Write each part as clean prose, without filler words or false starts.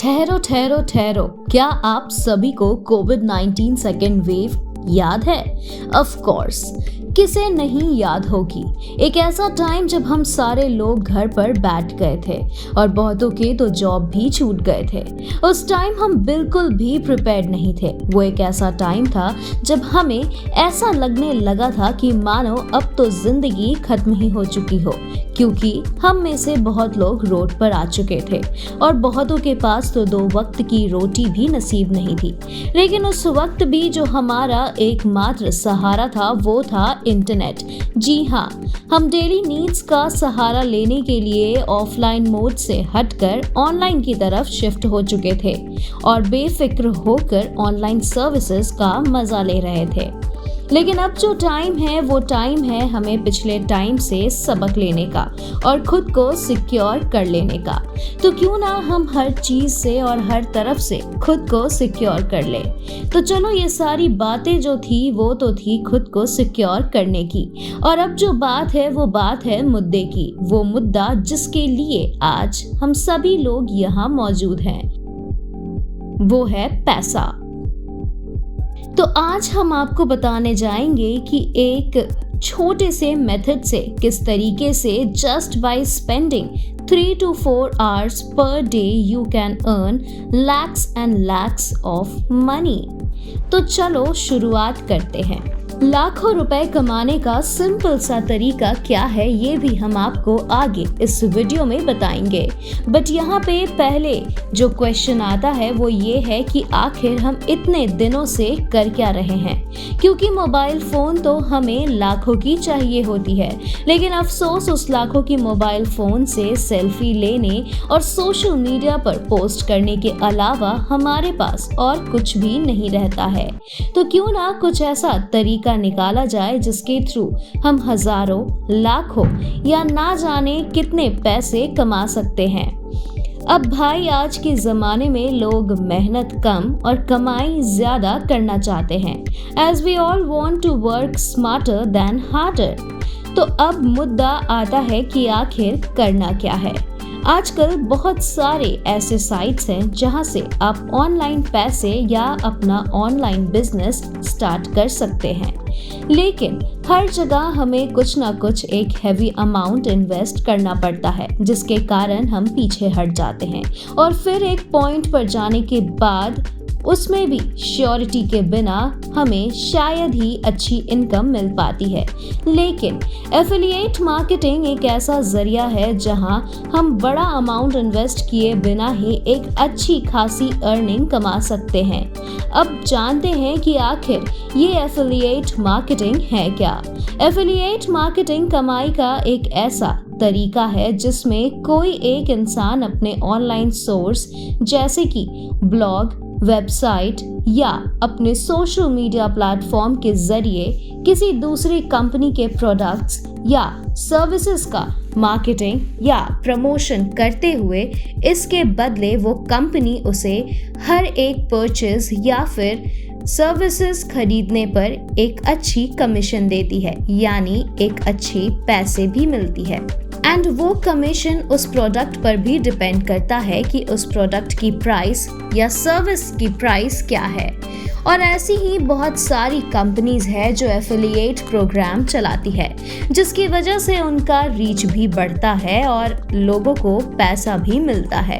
ठहरो ठहरो ठहरो, क्या आप सभी को कोविड-19 सेकेंड वेव याद है? ऑफ कोर्स, किसे नहीं याद होगी। एक ऐसा टाइम जब हम सारे लोग घर पर बैठ गए थे और बहुतों के तो जॉब भी छूट गए थे। उस टाइम हम बिल्कुल भी प्रिपेयर्ड नहीं थे। वो एक ऐसा टाइम था जब हमें ऐसा लगने लगा था कि मानो अब तो जिंदगी खत्म ही हो चुकी हो, क्योंकि हम में से बहुत लोग रोड पर आ चुके थे और बहुतों के पास तो 2 वक्त की रोटी भी नसीब नहीं थी। लेकिन उस वक्त भी जो हमारा एकमात्र सहारा था वो था इंटरनेट। जी हाँ, हम डेली नीड्स का सहारा लेने के लिए ऑफलाइन मोड से हटकर ऑनलाइन की तरफ शिफ्ट हो चुके थे और बेफिक्र होकर ऑनलाइन सर्विसेज का मजा ले रहे थे। लेकिन अब जो टाइम है वो टाइम है हमें पिछले टाइम से सबक लेने का और खुद को सिक्योर कर लेने का। तो क्यों ना हम हर चीज से और हर तरफ से खुद को सिक्योर कर ले। तो चलो, ये सारी बातें जो थी वो तो थी खुद को सिक्योर करने की, और अब जो बात है वो बात है मुद्दे की। वो मुद्दा जिसके लिए आज हम सभी लोग यहाँ मौजूद हैं, वो है पैसा। तो आज हम आपको बताने जाएंगे कि एक छोटे से मेथड से किस तरीके से just by spending 3 to 4 hours per day you can earn lakhs and lakhs of money। तो चलो शुरुआत करते हैं। लाखों रुपए कमाने का सिंपल सा तरीका क्या है ये भी हम आपको आगे इस वीडियो में बताएंगे। बट यहाँ पे पहले जो क्वेश्चन आता है वो ये है कि आखिर हम इतने दिनों से कर क्या रहे हैं, क्योंकि मोबाइल फोन तो हमें लाखों की चाहिए होती है। लेकिन अफसोस, उस लाखों की मोबाइल फोन से सेल्फी लेने और सोशल मीडिया पर पोस्ट करने के अलावा हमारे पास और कुछ भी नहीं रहता है। तो क्यों ना कुछ ऐसा तरीका निकाला जाए जिसके थ्रू हम हजारों, लाखों या ना जाने कितने पैसे कमा सकते हैं। अब भाई, आज के जमाने में लोग मेहनत कम और कमाई ज्यादा करना चाहते हैं। As we all want to work smarter than harder. तो अब मुद्दा आता है कि आखिर करना क्या है। आजकल बहुत सारे ऐसे साइट्स हैं जहां से आप ऑनलाइन पैसे या अपना ऑनलाइन बिजनेस स्टार्ट कर सकते हैं। लेकिन हर जगह हमें कुछ ना कुछ एक हैवी अमाउंट इन्वेस्ट करना पड़ता है, जिसके कारण हम पीछे हट जाते हैं और फिर एक पॉइंट पर जाने के बाद उसमें भी श्योरिटी के बिना हमें शायद ही अच्छी इनकम मिल पाती है। लेकिन एफिलिएट मार्केटिंग एक ऐसा जरिया है जहां हम बड़ा अमाउंट इन्वेस्ट किए बिना ही एक अच्छी खासी अर्निंग कमा सकते हैं। अब जानते हैं कि आखिर ये एफिलिएट मार्केटिंग है क्या। एफिलिएट मार्केटिंग कमाई का एक ऐसा तरीका है जिसमें कोई एक इंसान अपने ऑनलाइन सोर्स जैसे कि ब्लॉग, वेबसाइट या अपने सोशल मीडिया प्लेटफॉर्म के जरिए किसी दूसरी कंपनी के प्रोडक्ट्स या सर्विसेज का मार्केटिंग या प्रमोशन करते हुए इसके बदले वो कंपनी उसे हर एक परचेज या फिर सर्विसेज खरीदने पर एक अच्छी कमीशन देती है, यानी एक अच्छे पैसे भी मिलती है। एंड वो कमीशन उस प्रोडक्ट पर भी डिपेंड करता है कि उस प्रोडक्ट की प्राइस या सर्विस की प्राइस क्या है। और ऐसी ही बहुत सारी कंपनीज है जो एफिलिएट प्रोग्राम चलाती है, जिसकी वजह से उनका रीच भी बढ़ता है और लोगों को पैसा भी मिलता है।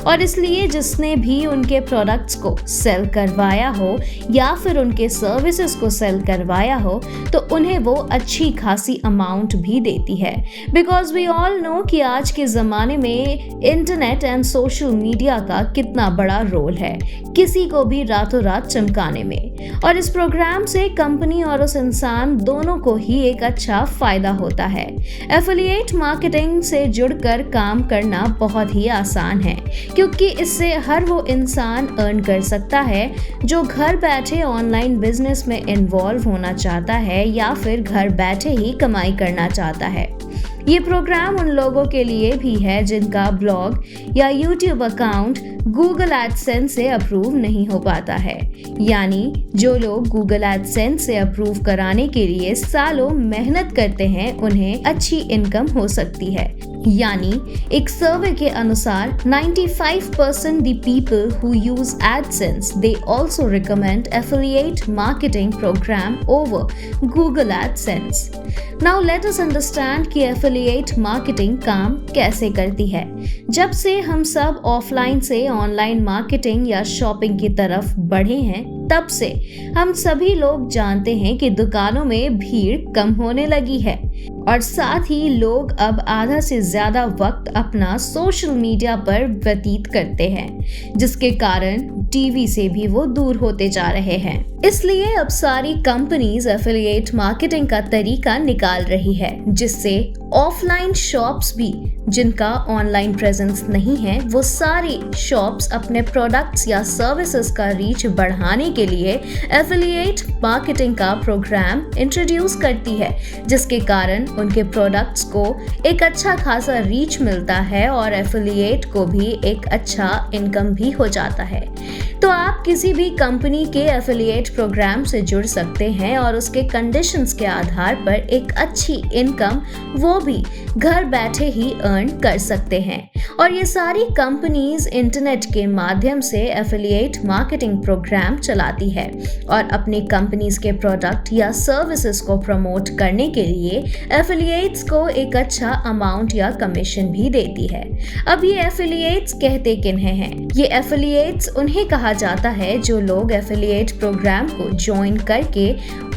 और इसलिए जिसने भी उनके प्रोडक्ट्स को सेल करवाया हो या फिर उनके सर्विसेज को सेल करवाया हो तो उन्हें वो अच्छी खासी अमाउंट भी देती है। बिकॉज वी ऑल नो कि आज के ज़माने में इंटरनेट एंड सोशल मीडिया का कितना बड़ा रोल है किसी को भी रातों रात चमकाने में। और इस प्रोग्राम से कंपनी और उस इंसान दोनों को ही एक अच्छा फायदा होता है। एफिलिएट मार्केटिंग से जुड़कर काम करना बहुत ही आसान है, क्योंकि इससे हर वो इंसान अर्न कर सकता है जो घर बैठे ऑनलाइन बिजनेस में इन्वॉल्व होना चाहता है या फिर घर बैठे ही कमाई करना चाहता है। ये प्रोग्राम उन लोगों के लिए भी है जिनका ब्लॉग या यूट्यूब अकाउंट गूगल एडसेंस से अप्रूव नहीं हो पाता है, यानी जो लोग गूगल एडसेंस से अप्रूव कराने के लिए सालों मेहनत करते हैं उन्हें अच्छी इनकम हो सकती है। यानी एक सर्वे के अनुसार 95% the people who use AdSense they also recommend affiliate marketing program over Google AdSense. Now let us understand कि affiliate marketing काम कैसे करती है। जब से हम सब ऑफलाइन से ऑनलाइन मार्केटिंग या शॉपिंग की तरफ बढ़े हैं, तब से हम सभी लोग जानते हैं कि दुकानों में भीड़ कम होने लगी है और साथ ही लोग अब आधा से ज्यादा वक्त अपना सोशल मीडिया पर व्यतीत करते हैं, जिसके कारण टीवी से भी वो दूर होते जा रहे हैं। इसलिए अब सारी कंपनीज एफिलिएट मार्केटिंग का तरीका निकाल रही है, जिससे ऑफलाइन शॉप्स भी जिनका ऑनलाइन प्रेजेंस नहीं है, वो सारी शॉप्स अपने प्रोडक्ट्स या सर्विसेज का रीच बढ़ाने के लिए एफिलिएट मार्केटिंग का प्रोग्राम इंट्रोड्यूस करती है, जिसके कारण उनके प्रोडक्ट्स को एक अच्छा खासा रीच मिलता है और एफिलिएट को भी एक अच्छा इनकम भी हो जाता है। तो आप किसी भी कंपनी के एफिलिएट प्रोग्राम से जुड़ सकते हैं और उसके कंडीशंस के आधार पर एक अच्छी इनकम वो भी घर बैठे ही अर्न कर सकते हैं। और ये सारी कंपनीज इंटरनेट के माध्यम से एफिलिएट मार्केटिंग प्रोग्राम चलाती है और अपनी कंपनीज के प्रोडक्ट या सर्विसेज को प्रमोट करने के लिए एफिलिएट्स को एक अच्छा अमाउंट या कमीशन भी देती है। अब ये एफिलिएट्स कहते किन्हें हैं? ये एफिलिएट्स उन्हें कहा जाता है जो लोग एफिलिएट प्रोग्राम को ज्वाइन करके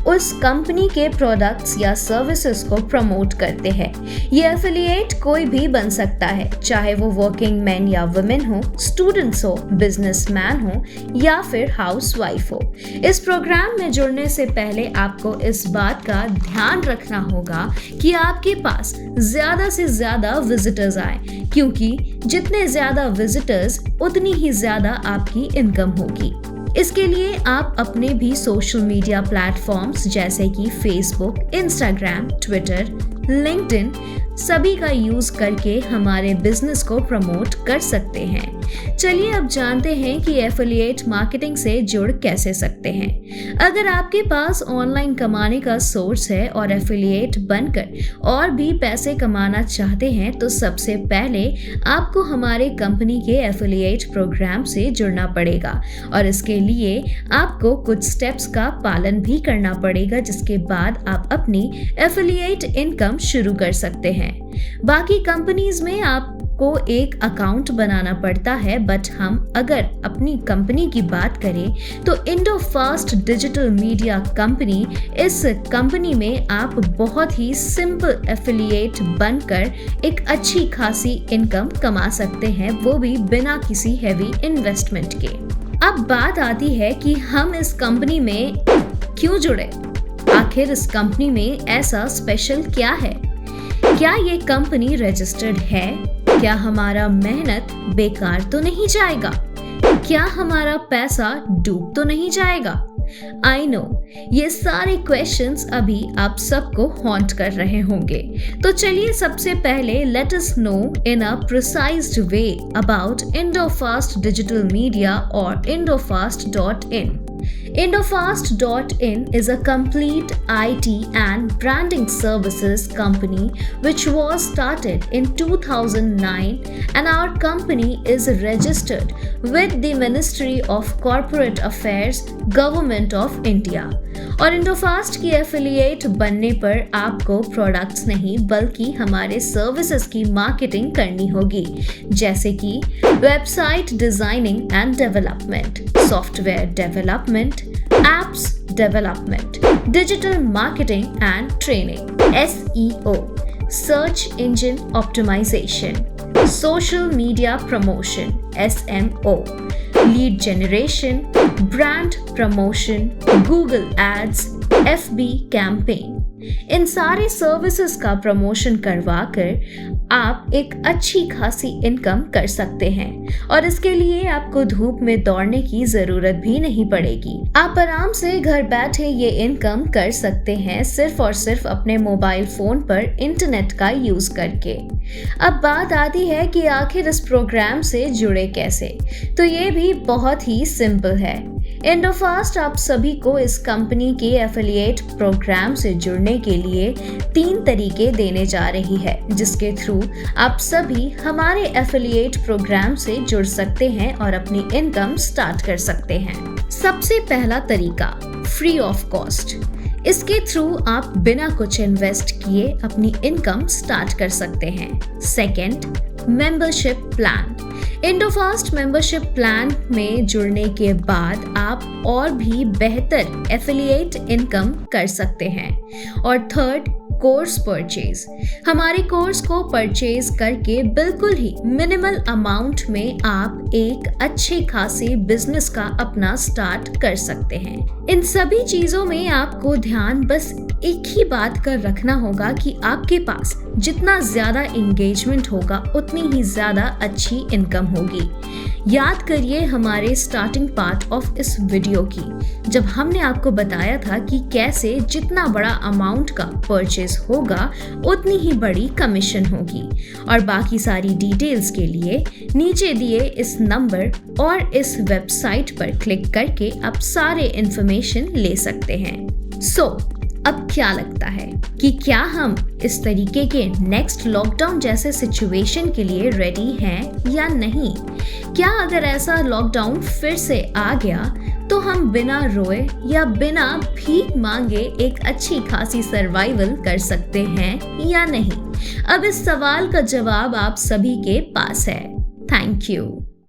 उस कंपनी के प्रोडक्ट्स या सर्विसेज को प्रमोट करते हैं। ये एफिलिएट कोई भी बन सकता है, चाहे वो वर्किंग मैन या वुमेन हो, स्टूडेंट्स हो, बिजनेसमैन हो या फिर हाउसवाइफ हो। इस प्रोग्राम में जुड़ने से पहले आपको इस बात का ध्यान रखना होगा कि आपके पास ज्यादा से ज्यादा विजिटर्स आए, क्योंकि जितने ज्यादा विजिटर्स उतनी ही ज्यादा आपकी इनकम होगी। इसके लिए आप अपने भी सोशल मीडिया प्लेटफॉर्म्स जैसे कि फेसबुक, इंस्टाग्राम, ट्विटर, लिंक्डइन सभी का यूज करके हमारे बिजनेस को प्रमोट कर सकते हैं। चलिए अब जानते हैं कि एफिलिएट मार्केटिंग से जुड़ कैसे सकते हैं। अगर आपके पास ऑनलाइन कमाने का सोर्स है और एफिलिएट बनकर और भी पैसे कमाना चाहते हैं, तो सबसे पहले आपको हमारे कंपनी के एफिलिएट प्रोग्राम से जुड़ना पड़ेगा और इसके लिए आपको कुछ स्टेप्स का पालन भी करना पड़ेगा, जिसके बाद आप अपनी एफिलिएट इनकम शुरू कर सकते हैं। बाकी कंपनीज में आपको एक अकाउंट बनाना पड़ता है, बट हम अगर अपनी कंपनी की बात करें तो इंडोफास्ट डिजिटल मीडिया कंपनी, इस कंपनी में आप बहुत ही सिंपल एफिलिएट बनकर एक अच्छी खासी इनकम कमा सकते हैं, वो भी बिना किसी हैवी इन्वेस्टमेंट के। अब बात आती है कि हम इस कंपनी में क्यों जुड़े, आखिर इस कंपनी में ऐसा स्पेशल क्या है? क्या ये कंपनी रजिस्टर्ड है? क्या हमारा मेहनत बेकार तो नहीं जाएगा? क्या हमारा पैसा डूब तो नहीं जाएगा? आई नो ये सारे क्वेश्चंस अभी आप सबको हॉन्ट कर रहे होंगे। तो चलिए सबसे पहले let us know in a precised way about Indofast digital media और indofast.in. Indofast.in is a complete IT and branding services company which was started in 2009 and our company is registered with the Ministry of Corporate Affairs, Government of India. और इंडोफास्ट की affiliate बनने पर आपको products नहीं बल्कि हमारे services की marketing करनी होगी, जैसे कि website designing and development, software development, apps development, digital marketing and training, SEO, search engine optimization, social media promotion, SMO, lead generation, brand promotion, Google ads, FB campaign. इन सारे सर्विसेज का promotion करवाकर आप एक अच्छी खासी इनकम कर सकते हैं और इसके लिए आपको धूप में दौड़ने की जरूरत भी नहीं पड़ेगी। आप आराम से घर बैठे ये इनकम कर सकते हैं सिर्फ और सिर्फ अपने मोबाइल फोन पर इंटरनेट का यूज करके। अब बात आती है कि आखिर इस प्रोग्राम से जुड़े कैसे, तो ये भी बहुत ही सिंपल है। इंडोफास्ट आप सभी को इस कंपनी के एफिलिएट प्रोग्राम से जुड़ने के लिए 3 तरीके देने जा रही है, जिसके थ्रू आप सभी हमारे एफिलिएट प्रोग्राम से जुड़ सकते हैं और अपनी इनकम स्टार्ट कर सकते हैं। सबसे पहला तरीका फ्री ऑफ कॉस्ट। इसके थ्रू आप बिना कुछ इन्वेस्ट किए अपनी इनकम स्टार्ट कर सकते हैं। Second, membership plan. Indofast membership plan में जुड़ने के बाद आप और भी बेहतर एफिलिएट इनकम कर सकते हैं। और थर्ड, कोर्स परचेज। हमारे कोर्स को परचेज करके बिल्कुल ही मिनिमल अमाउंट में आप एक अच्छे खासे बिजनेस का अपना स्टार्ट कर सकते हैं। इन सभी चीजों में आपको ध्यान बस एक ही बात का रखना होगा कि आपके पास जितना ज्यादा एंगेजमेंट होगा उतनी ही ज्यादा अच्छी इनकम होगी। याद करिए हमारे स्टार्टिंग पार्ट ऑफ इस वीडियो की, जब हमने आपको बताया था कि कैसे जितना बड़ा अमाउंट का परचेज होगा उतनी ही बड़ी कमीशन होगी। और बाकी सारी डिटेल्स के लिए नीचे दिए इस नंबर और इस वेबसाइट पर क्लिक करके आप सारे इंफॉर्मेशन ले सकते हैं। अब क्या लगता है कि क्या हम इस तरीके के नेक्स्ट लॉकडाउन जैसे सिचुएशन के लिए रेडी हैं या नहीं? क्या अगर ऐसा लॉकडाउन फिर से आ गया तो हम बिना रोए या बिना भीख मांगे एक अच्छी खासी सर्वाइवल कर सकते हैं या नहीं? अब इस सवाल का जवाब आप सभी के पास है। Thank you.